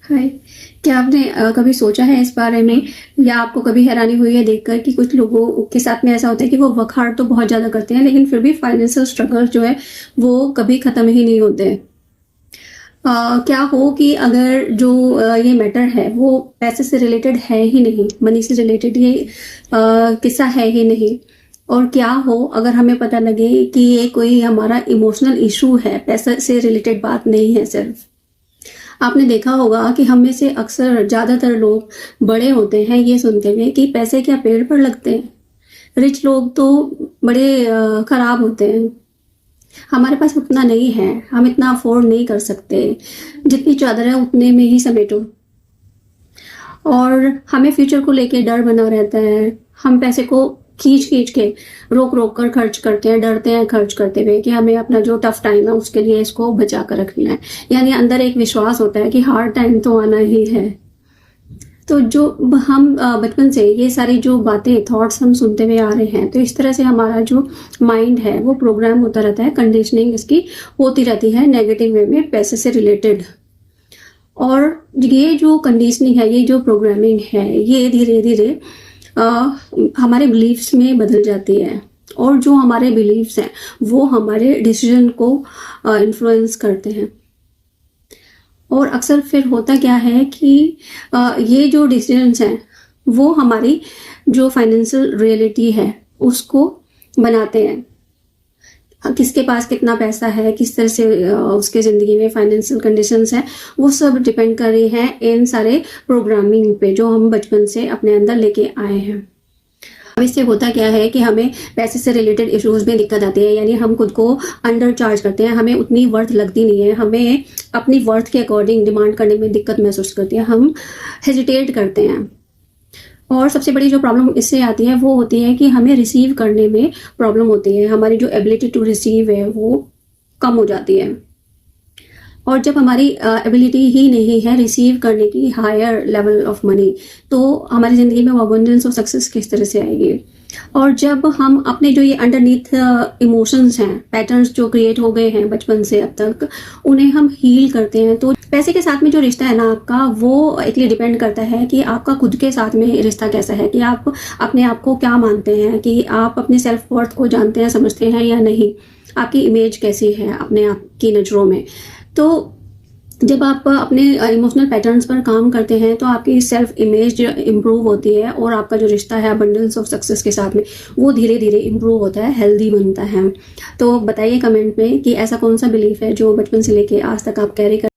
हाय। क्या आपने कभी सोचा है इस बारे में या आपको कभी हैरानी हुई है देखकर कि कुछ लोगों के साथ में ऐसा होता है कि वो वर्क हार्ड तो बहुत ज़्यादा करते हैं लेकिन फिर भी फाइनेंशियल स्ट्रगल जो है वो कभी ख़त्म ही नहीं होते हैं। क्या हो कि अगर जो ये मैटर है वो पैसे से रिलेटेड है ही नहीं, मनी से रिलेटेड ये किस्सा है ही नहीं। और क्या हो अगर हमें पता लगे कि ये कोई हमारा इमोशनल इशू है, पैसे से रिलेटेड बात नहीं है सिर्फ। आपने देखा होगा कि हम में से अक्सर ज़्यादातर लोग बड़े होते हैं ये सुनते हुए कि पैसे क्या पेड़ पर लगते हैं। रिच लोग तो बड़े खराब होते हैं। हमारे पास उतना नहीं है, हम इतना अफोर्ड नहीं कर सकते। जितनी चादर है उतने में ही समेटो। और हमें फ्यूचर को लेके डर बना रहता है। हम पैसे को खींच खींच के रोक रोक कर खर्च करते हैं, डरते हैं खर्च करते हुए कि हमें अपना जो टफ टाइम है उसके लिए इसको बचा कर रखना है। यानी अंदर एक विश्वास होता है कि हार्ड टाइम तो आना ही है। तो जो हम बचपन से ये सारी जो बातें थॉट्स हम सुनते हुए आ रहे हैं, तो इस तरह से हमारा जो माइंड है वो प्रोग्राम होता रहता है, कंडीशनिंग इसकी होती रहती है नेगेटिव वे में पैसे से रिलेटेड। और ये जो कंडीशनिंग है, ये जो प्रोग्रामिंग है, ये धीरे धीरे हमारे बिलीव्स में बदल जाती है। और जो हमारे बिलीव्स हैं वो हमारे डिसीजन को इन्फ्लुएंस करते हैं। और अक्सर फिर होता क्या है कि ये जो डिसीजंस हैं वो हमारी जो फाइनेंशियल रियलिटी है उसको बनाते हैं। किसके पास कितना पैसा है, किस तरह से उसके ज़िंदगी में फाइनेंशियल कंडीशंस हैं, वो सब डिपेंड कर रही हैं इन सारे प्रोग्रामिंग पे जो हम बचपन से अपने अंदर लेके आए हैं। अब इससे होता क्या है कि हमें पैसे से रिलेटेड इश्यूज में दिक्कत आती है, यानी हम खुद को अंडर चार्ज करते हैं, हमें उतनी वर्थ लगती नहीं है, हमें अपनी वर्थ के अकॉर्डिंग डिमांड करने में दिक्कत महसूस करती है, हम हेजिटेट करते हैं। और सबसे बड़ी जो प्रॉब्लम इससे आती है वो होती है कि हमें रिसीव करने में प्रॉब्लम होती है। हमारी जो एबिलिटी टू रिसीव है वो कम हो जाती है। और जब हमारी एबिलिटी ही नहीं है रिसीव करने की हायर लेवल ऑफ मनी, तो हमारी ज़िंदगी में अबंडेंस और सक्सेस किस तरह से आएगी। और जब हम अपने जो ये अंडरनीथ इमोशंस हैं, पैटर्न्स जो क्रिएट हो गए हैं बचपन से अब तक, उन्हें हम हील करते हैं। तो पैसे के साथ में जो रिश्ता है ना आपका, वो एक्चुअली डिपेंड करता है कि आपका खुद के साथ में रिश्ता कैसा है, कि आप अपने आप को क्या मानते हैं, कि आप अपने सेल्फ वर्थ को जानते हैं, समझते हैं या नहीं, आपकी इमेज कैसी है अपने आप की नज़रों में। तो जब आप अपने इमोशनल पैटर्न्स पर काम करते हैं तो आपकी सेल्फ इमेज इम्प्रूव होती है और आपका जो रिश्ता है अबंडेंस ऑफ सक्सेस के साथ में वो धीरे धीरे इम्प्रूव होता है, हेल्दी बनता है। तो बताइए कमेंट में कि ऐसा कौन सा बिलीफ है जो बचपन से लेके आज तक आप कैरी कर